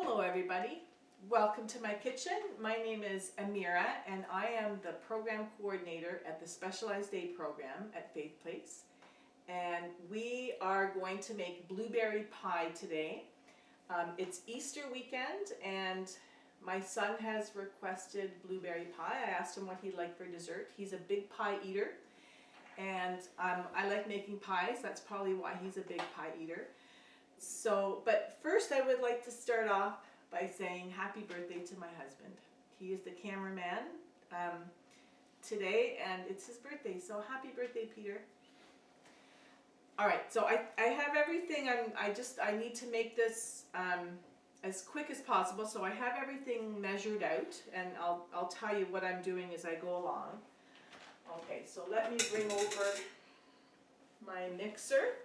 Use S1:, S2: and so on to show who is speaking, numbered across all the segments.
S1: Hello everybody, welcome to my kitchen. My name is Amira and I am the program coordinator at the Specialized Day program at Faith Place. And we are going to make blueberry pie today. It's Easter weekend and my son has requested blueberry pie. I asked him what he'd like for dessert. He's a big pie eater and I like making pies. That's probably why he's a big pie eater. So, but first I would like to start off by saying happy birthday to my husband. He is the cameraman today and it's his birthday, so happy birthday, Peter. Alright, so I have everything. I need to make this as quick as possible, so I have everything measured out and I'll tell you what I'm doing as I go along. Okay, so let me bring over my mixer.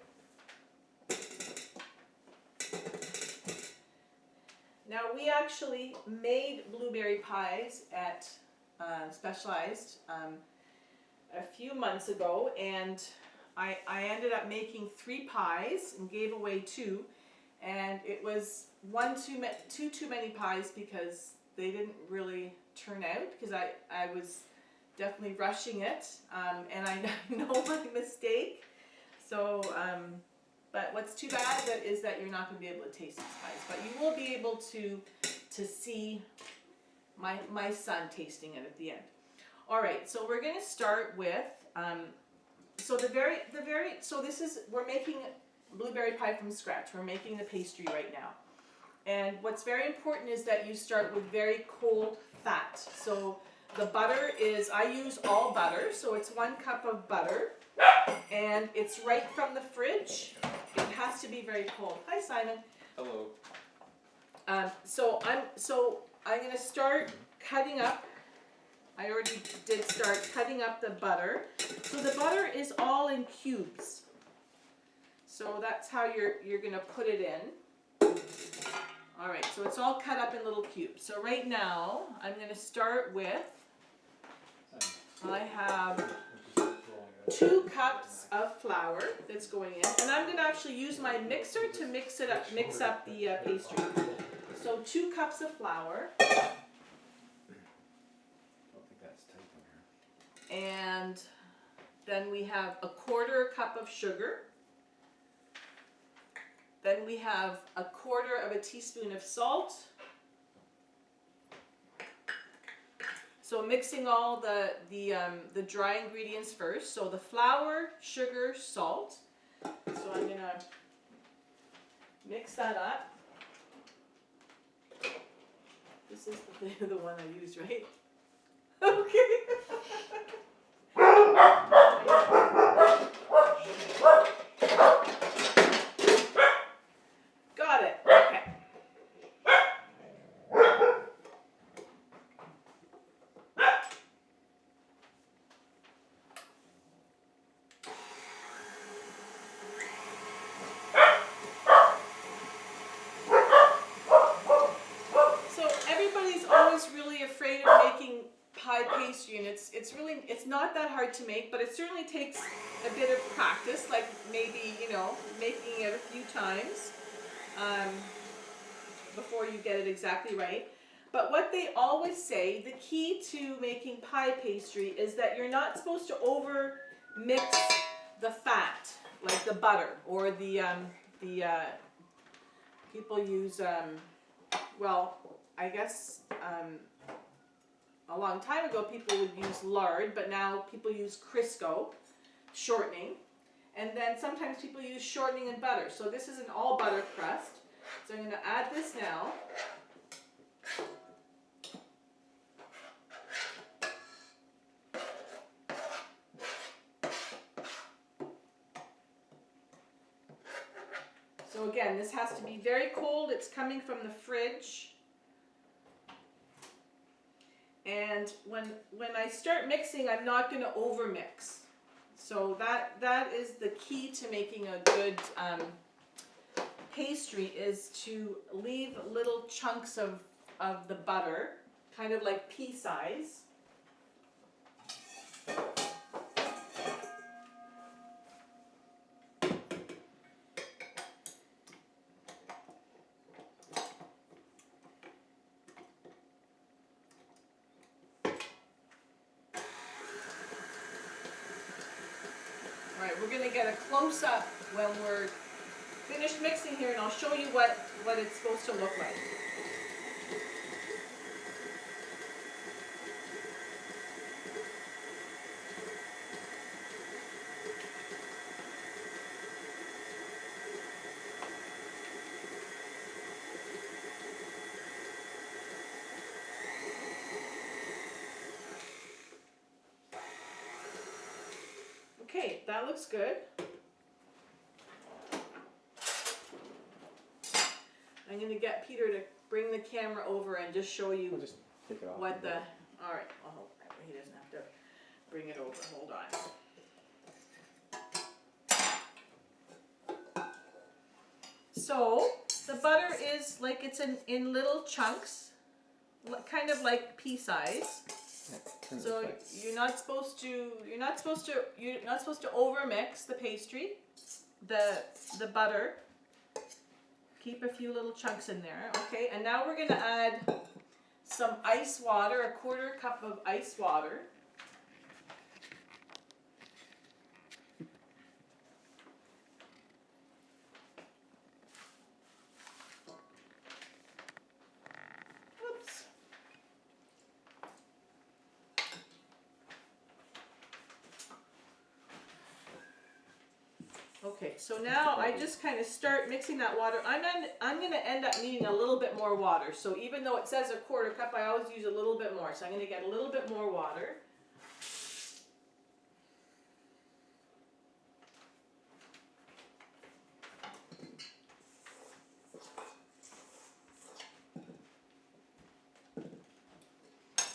S1: Now we actually made blueberry pies at Specialized a few months ago, and I ended up making 3 pies and gave away 2, and it was too many pies because they didn't really turn out because I was definitely rushing it, and I know my mistake. So but what's too bad is that you're not going to be able to taste these pies, but you will be able to see my son tasting it at the end. All right, so we're going to start with so we're making blueberry pie from scratch. We're making the pastry right now, and what's very important is that you start with very cold fat. So the butter is, I use all butter, so it's 1 cup of butter, and it's right from the fridge. It has to be very cold. Hi, Simon.
S2: Hello.
S1: So I'm going to start cutting up. I already did start cutting up the butter. So the butter is all in cubes. So that's how you're going to put it in. All right, so it's all cut up in little cubes. So right now I'm going to start with, I have 2 cups of flour that's going in, and I'm going to actually use my mixer to mix up the pastry. So 2 cups of flour.
S2: I don't think that's tight in here.
S1: And then we have a 1/4 cup of sugar. Then we have a 1/4 teaspoon of salt. So mixing all the dry ingredients first. So the flour, sugar, salt. So I'm going to mix that up. This is the one I used, right? Okay. Got it. Okay. Afraid of making pie pastry, and it's not that hard to make, but it certainly takes a bit of practice, like maybe, making it a few times before you get it exactly right. But what they always say, the key to making pie pastry is that you're not supposed to over mix the fat, like the butter, or the people use well, I guess a long time ago people would use lard, but now people use Crisco shortening, and then sometimes people use shortening and butter. So this is an all butter crust. So I'm going to add this now. So again, this has to be very cold. It's coming from the fridge. And when I start mixing, I'm not going to over mix. So that is the key to making a good pastry, is to leave little chunks of the butter, kind of like pea size. gonna get a close-up when we're finished mixing here, and I'll show you what it's supposed to look like. Okay, that looks good. I'm going to get Peter to bring the camera over and just show you
S2: We'll just take it off.
S1: what the... Alright, well, he doesn't have to bring it over. Hold on. So, the butter is like it's in little chunks, kind of like pea size.
S2: Yeah,
S1: So you're not supposed to overmix the pastry, the butter. Keep a few little chunks in there, okay? And now we're gonna add some ice water, a 1/4 cup of ice water. Oops. Okay, so now I just kind of start mixing that water. I'm gonna end up needing a little bit more water. So even though it says a 1/4 cup, I always use a little bit more. So I'm gonna get a little bit more water.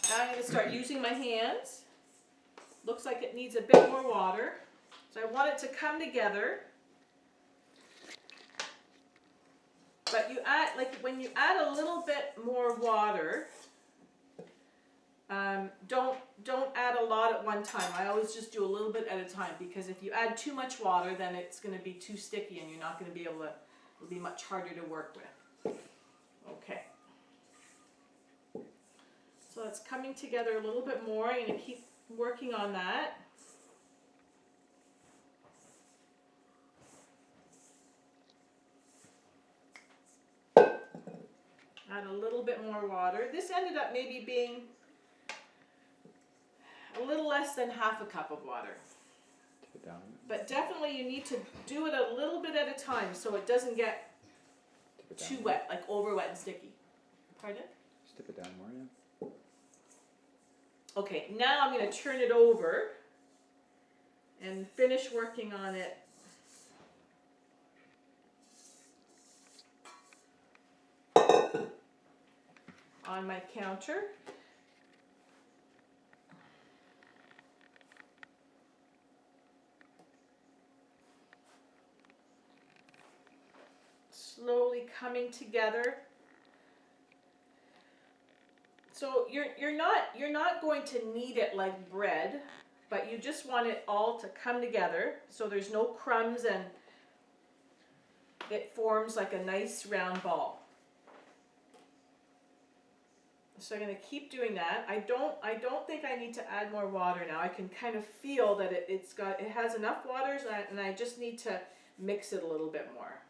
S1: Now I'm gonna start using my hands. Looks like it needs a bit more water. So I want it to come together. But you add, like when you add a little bit more water, don't add a lot at one time. I always just do a little bit at a time, because if you add too much water, then it's going to be too sticky and you're not going to be able to, it'll be much harder to work with. Okay. So it's coming together a little bit more. I'm going to keep working on that. Add a little bit more water. This ended up maybe being a little less than 1/2 cup of water.
S2: Tip it down.
S1: But definitely you need to do it a little bit at a time so it doesn't get too wet, like over wet and sticky. Pardon?
S2: Just dip it down more, yeah.
S1: Okay, now I'm going to turn it over and finish working on it. On my counter. Slowly coming together. So you're not going to knead it like bread, but you just want it all to come together so there's no crumbs and it forms like a nice round ball. So I'm going to keep doing that. I don't think I need to add more water now. I can kind of feel that it has enough water, and I just need to mix it a little bit more.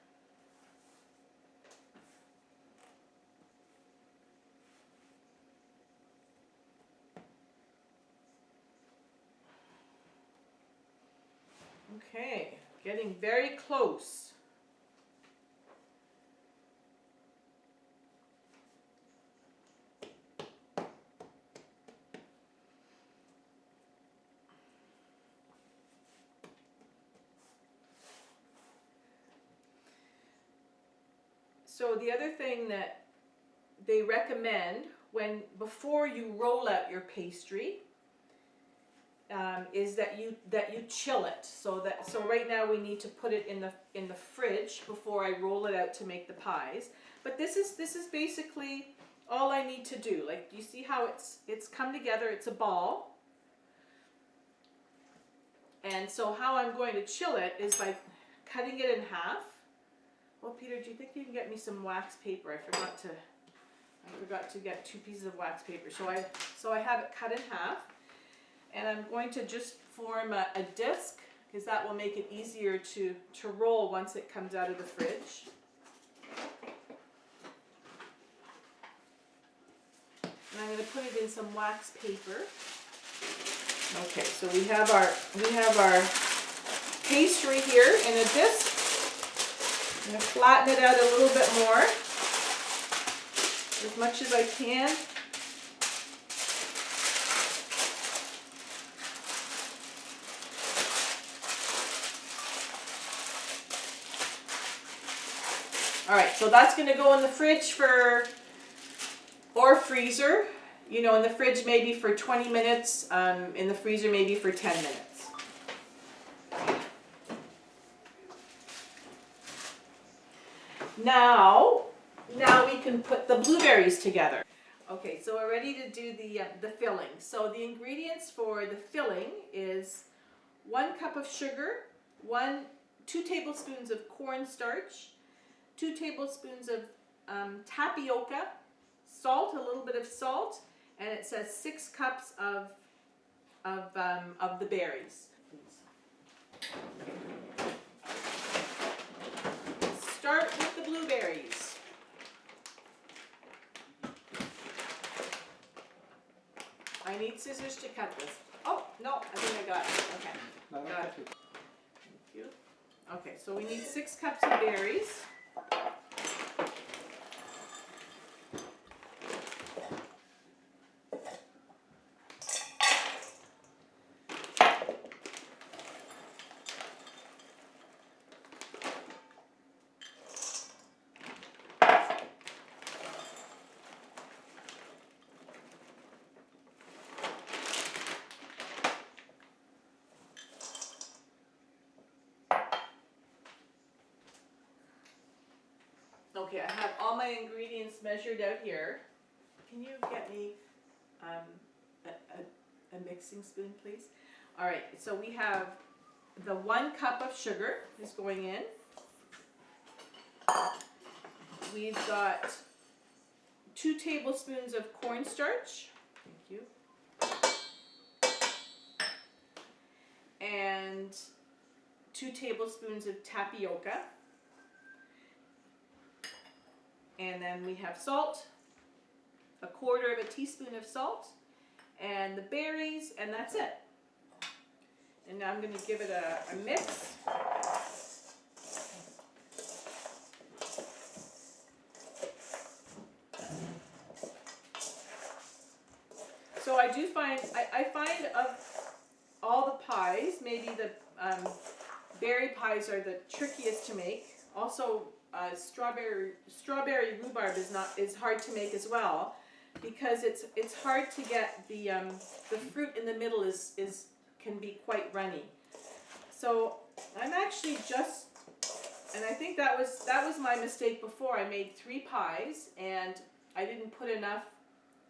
S1: Okay, getting very close. So the other thing that they recommend before you roll out your pastry is that you chill it. So right now we need to put it in the fridge before I roll it out to make the pies. But this is basically all I need to do. Like, you see how it's come together? It's a ball. And so how I'm going to chill it is by cutting it in half. Well, Peter, do you think you can get me some wax paper? I forgot to get 2 pieces of wax paper. So I have it cut in half, and I'm going to just form a disc because that will make it easier to roll once it comes out of the fridge. And I'm going to put it in some wax paper. Okay, so we have our pastry here in a disc. I'm going to flatten it out a little bit more, as much as I can. All right, so that's going to go in the fridge or freezer. You know, in the fridge maybe for 20 minutes, in the freezer maybe for 10 minutes. Now we can put the blueberries together. Okay, so we're ready to do the filling. So the ingredients for the filling is 1 cup of sugar, 2 tablespoons of cornstarch, 2 tablespoons of tapioca, salt, a little bit of salt, and it says 6 cups of the berries. Start with the blueberries. I need scissors to cut this. Oh, no, I think I got it. Okay, got it. Thank you. Okay, so we need 6 cups of berries. Okay, I have all my ingredients measured out here. Can you get me a mixing spoon, please? All right, so we have the 1 cup of sugar is going in. We've got 2 tablespoons of cornstarch. Thank you. And 2 tablespoons of tapioca. And then we have salt, 1/4 teaspoon of salt, and the berries, and that's it. And now I'm going to give it a mix. So I do find, I find of all the pies, maybe the berry pies are the trickiest to make. Also, strawberry rhubarb is hard to make as well, because it's hard to get the fruit in the middle can be quite runny. So I'm actually and I think that was my mistake before. I made 3 pies and I didn't put enough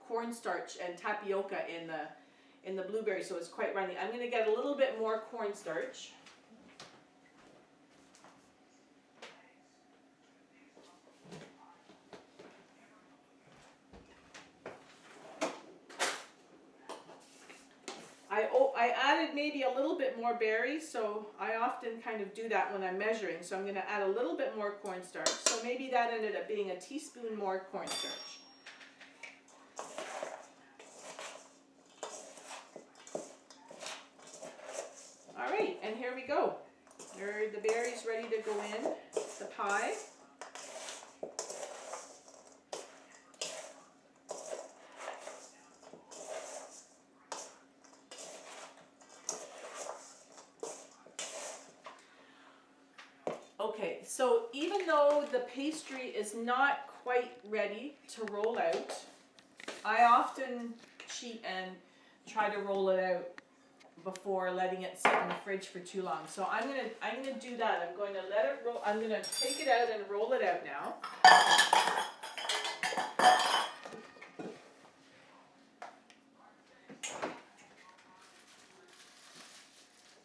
S1: cornstarch and tapioca in the blueberry, so it's quite runny. I'm going to get a little bit more cornstarch. I added maybe a little bit more berries, so I often kind of do that when I'm measuring. So I'm going to add a little bit more cornstarch. So maybe that ended up being a teaspoon more cornstarch. All right, and here we go. There are the berries ready to go in the pie. Okay, so even though the pastry is not quite ready to roll out, I often cheat and try to roll it out before letting it sit in the fridge for too long. So I'm gonna do that. I'm going to let it roll. I'm gonna take it out and roll it out now.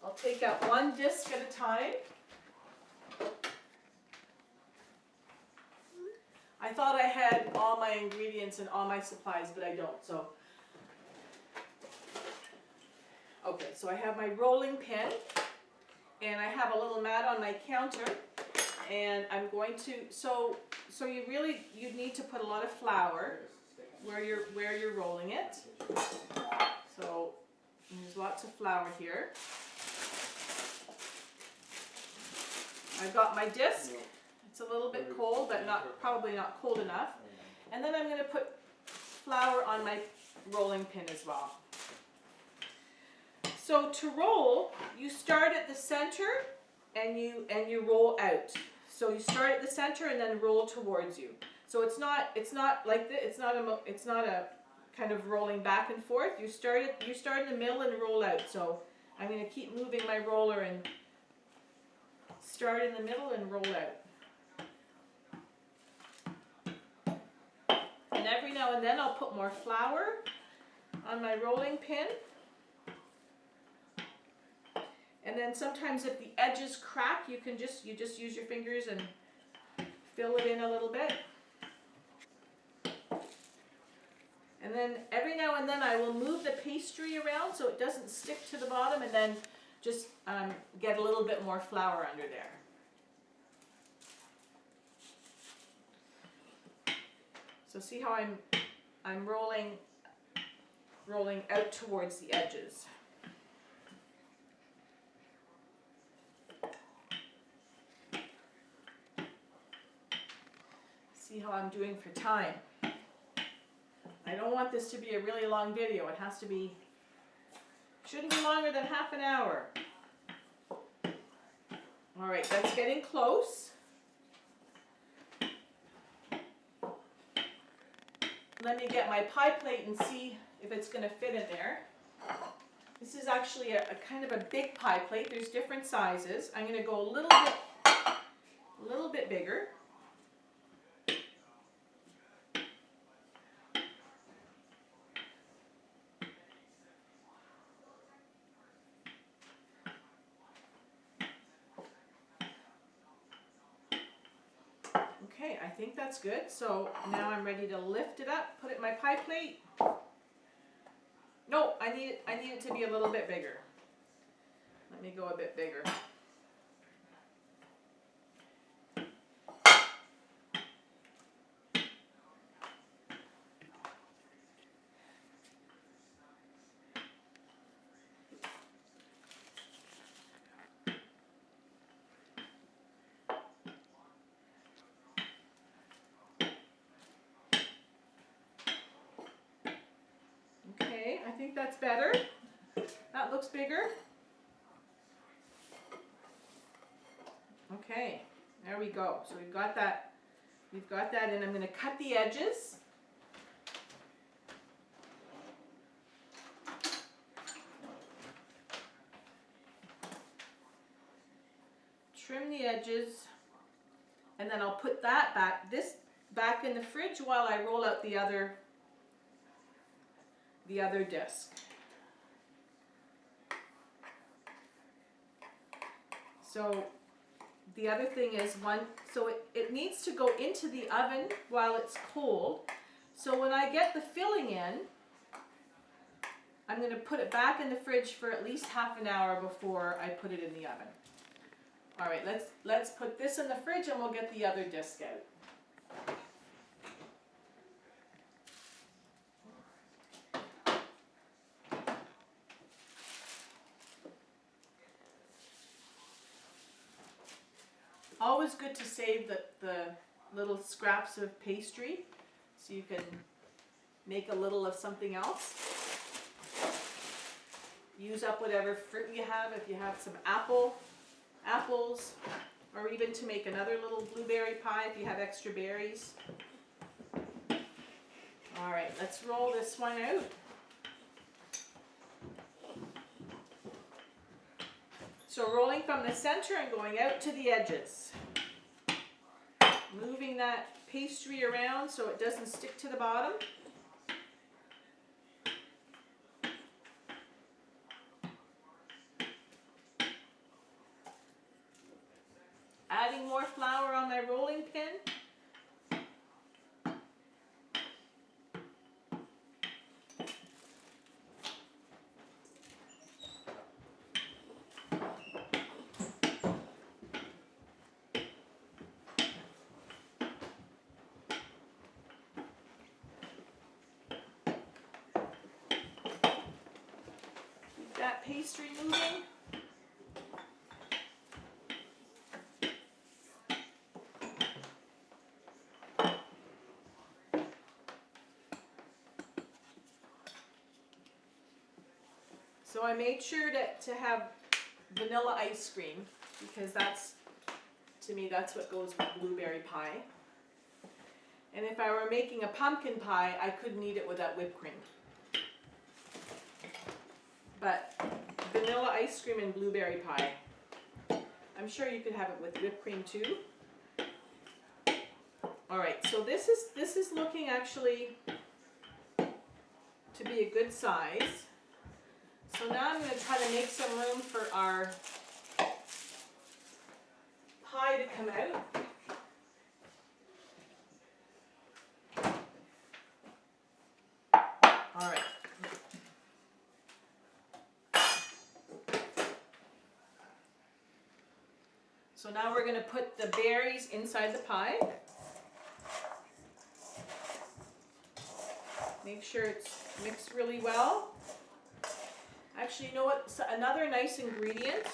S1: I'll take out 1 disc at a time. I thought I had all my ingredients and all my supplies, but I don't. So, okay, so I have my rolling pin, and I have a little mat on my counter, and I'm going to, so you need to put a lot of flour where you're rolling it. So there's lots of flour here. I've got my disc. It's a little bit cold, but probably not cold enough. And then I'm going to put flour on my rolling pin as well. So to roll, you start at the center and you roll out. So you start at the center and then roll towards you. So it's not like this. It's not a kind of rolling back and forth. You start in the middle and roll out. So I'm going to keep moving my roller and start in the middle and roll out. And every now and then I'll put more flour on my rolling pin. And then sometimes if the edges crack, you just use your fingers and fill it in a little bit. And then every now and then I will move the pastry around so it doesn't stick to the bottom, and then just get a little bit more flour under there. So see how I'm rolling out towards the edges. See how I'm doing for time. I don't want this to be a really long video. It shouldn't be longer than half an hour. All right, that's getting close. Let me get my pie plate and see if it's going to fit in there. This is actually a kind of a big pie plate. There's different sizes. I'm going to go a little bit bigger. Okay, I think that's good. So now I'm ready to lift it up, put it in my pie plate. No, I need it to be a little bit bigger. Let me go a bit bigger. Okay, I think that's better. That looks bigger. Okay, there we go. So we've got that, and I'm going to cut the edges. Trim the edges, and then I'll put this back in the fridge while I roll out the other disc. So the other thing is so it needs to go into the oven while it's cold. So when I get the filling in, I'm going to put it back in the fridge for at least half an hour before I put it in the oven. All right, let's put this in the fridge and we'll get the other disc out. Always good to save the little scraps of pastry so you can make a little of something else. Use up whatever fruit you have. If you have some apples, or even to make another little blueberry pie if you have extra berries. All right, let's roll this one out. So rolling from the center and going out to the edges. Moving that pastry around so it doesn't stick to the bottom. Adding more flour on my rolling pin. pastry moving. So I made sure to have vanilla ice cream because that's, to me, that's what goes with blueberry pie. And if I were making a pumpkin pie, I couldn't eat it without whipped cream. But vanilla ice cream and blueberry pie, I'm sure you could have it with whipped cream too. All right, so this is looking actually to be a good size. So now I'm going to try to make some room for our pie to come out. All right. So now we're going to put the berries inside the pie. Make sure it's mixed really well. Actually, you know what? So another nice ingredient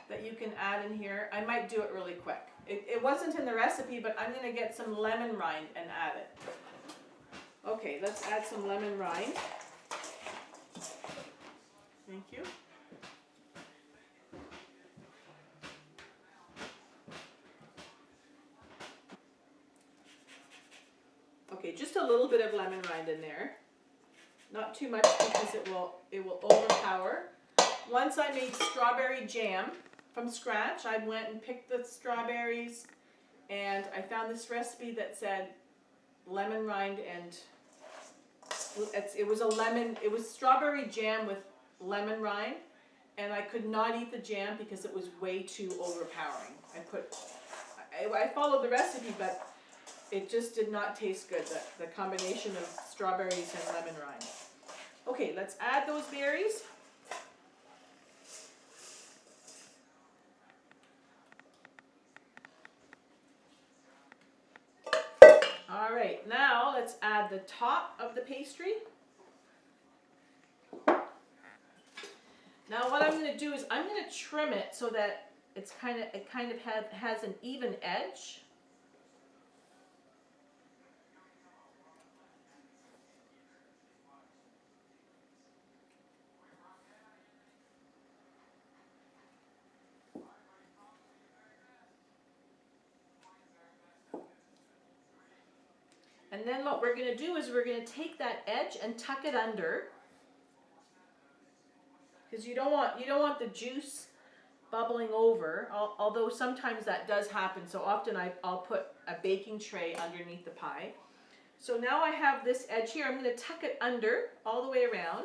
S1: that you can add in here, I might do it really quick. It wasn't in the recipe, but I'm going to get some lemon rind and add it. Okay, let's add some lemon rind. Thank you. Okay, just a little bit of lemon rind in there. Not too much because it will overpower. Once I made strawberry jam from scratch. I went and picked the strawberries and I found this recipe that said lemon rind and it was strawberry jam with lemon rind, and I could not eat the jam because it was way too overpowering. I followed the recipe, but it just did not taste good, the combination of strawberries and lemon rind. Okay, let's add those berries. All right, now let's add the top of the pastry. Now what I'm going to do is I'm going to trim it so that it kind of has an even edge. And then what we're going to do is we're going to take that edge and tuck it under, because you don't want the juice bubbling over, although sometimes that does happen. So often I'll put a baking tray underneath the pie. So now I have this edge here. I'm going to tuck it under all the way around.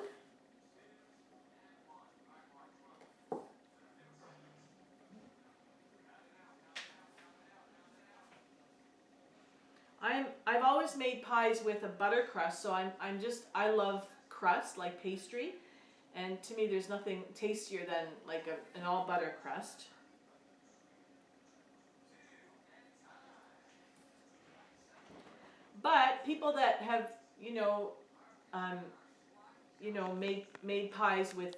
S1: I've always made pies with a butter crust, so I love crust like pastry, and to me there's nothing tastier than like an all butter crust. But people that have made pies with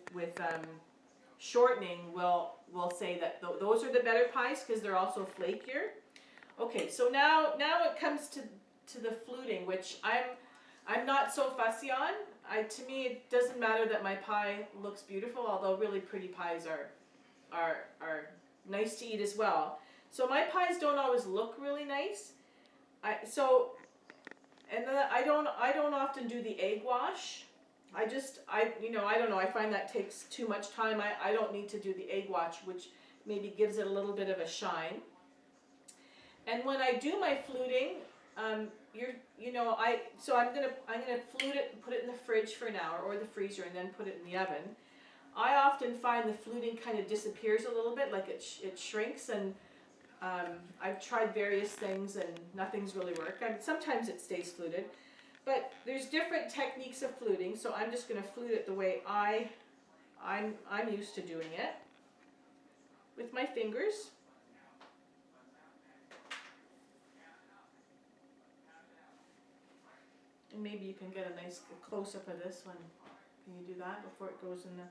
S1: shortening will say that those are the better pies because they're also flakier. Okay, so now it comes to the fluting, which I'm not so fussy on. To me, it doesn't matter that my pie looks beautiful, although really pretty pies are nice to eat as well. So my pies don't always look really nice. And then I don't often do the egg wash. I don't know, I find that takes too much time. I don't need to do the egg wash, which maybe gives it a little bit of a shine. And when I do my fluting, I'm gonna flute it and put it in the fridge for an hour or the freezer and then put it in the oven. I often find the fluting kind of disappears a little bit, like it shrinks, and I've tried various things and nothing's really worked. Sometimes it stays fluted, but there's different techniques of fluting, so I'm just gonna flute it the way I'm used to doing it with my fingers. And maybe you can get a nice close-up of this one. Can you do that before it goes in the...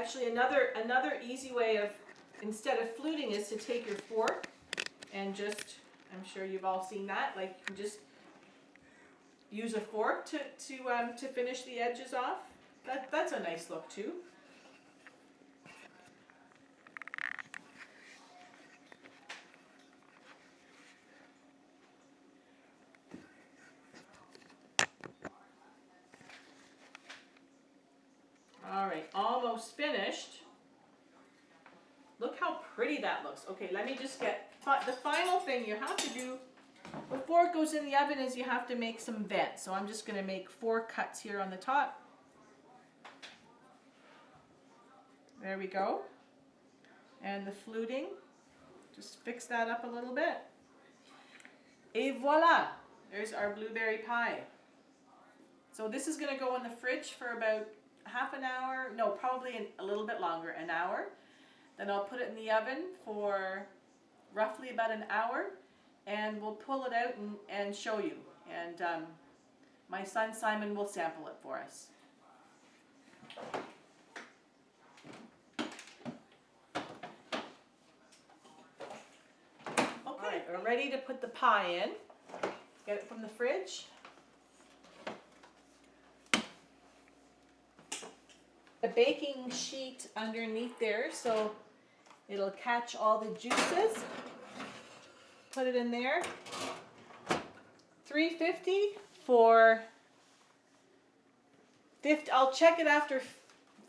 S1: Actually, another easy way of, instead of fluting, is to take your fork and just, I'm sure you've all seen that, like you can just use a fork to finish the edges off. That's a nice look too. All right, almost finished. Look how pretty that looks. Okay, let me just get, the final thing you have to do before it goes in the oven is you have to make some vents. So I'm just going to make 4 cuts here on the top. There we go. And the fluting, just fix that up a little bit. Et voila, there's our blueberry pie. So this is going to go in the fridge for about half an hour, no, probably a little bit longer, an hour. Then I'll put it in the oven for roughly about an hour, and we'll pull it out and show you. And my son Simon will sample it for us. Okay, we're ready to put the pie in. Get it from the fridge. The baking sheet underneath there, so it'll catch all the juices. Put it in there. 350 for 50. I'll check it after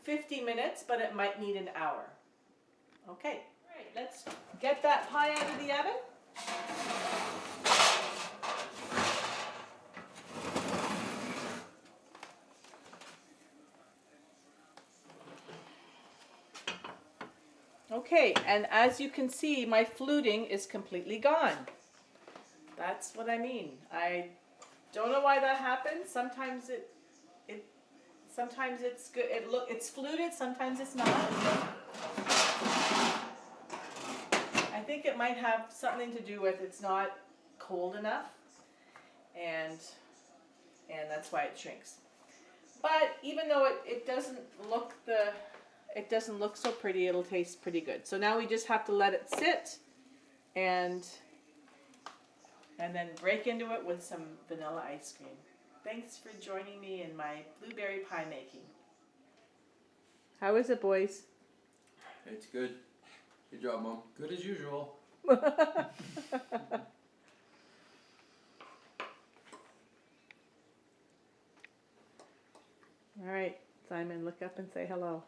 S1: 50 minutes, but it might need an hour. Okay, all right, let's get that pie out of the oven. Okay, and as you can see, my fluting is completely gone. That's what I mean. I don't know why that happens. Sometimes sometimes it's good. It's fluted. Sometimes it's not. I think it might have something to do with it's not cold enough, and that's why it shrinks. But even though it doesn't look so pretty, it'll taste pretty good. So now we just have to let it sit and then break into it with some vanilla ice cream. Thanks for joining me in my blueberry pie making. How is it, boys?
S3: It's good. Good job, Mom.
S4: Good as usual.
S1: All right, Simon, look up and say hello.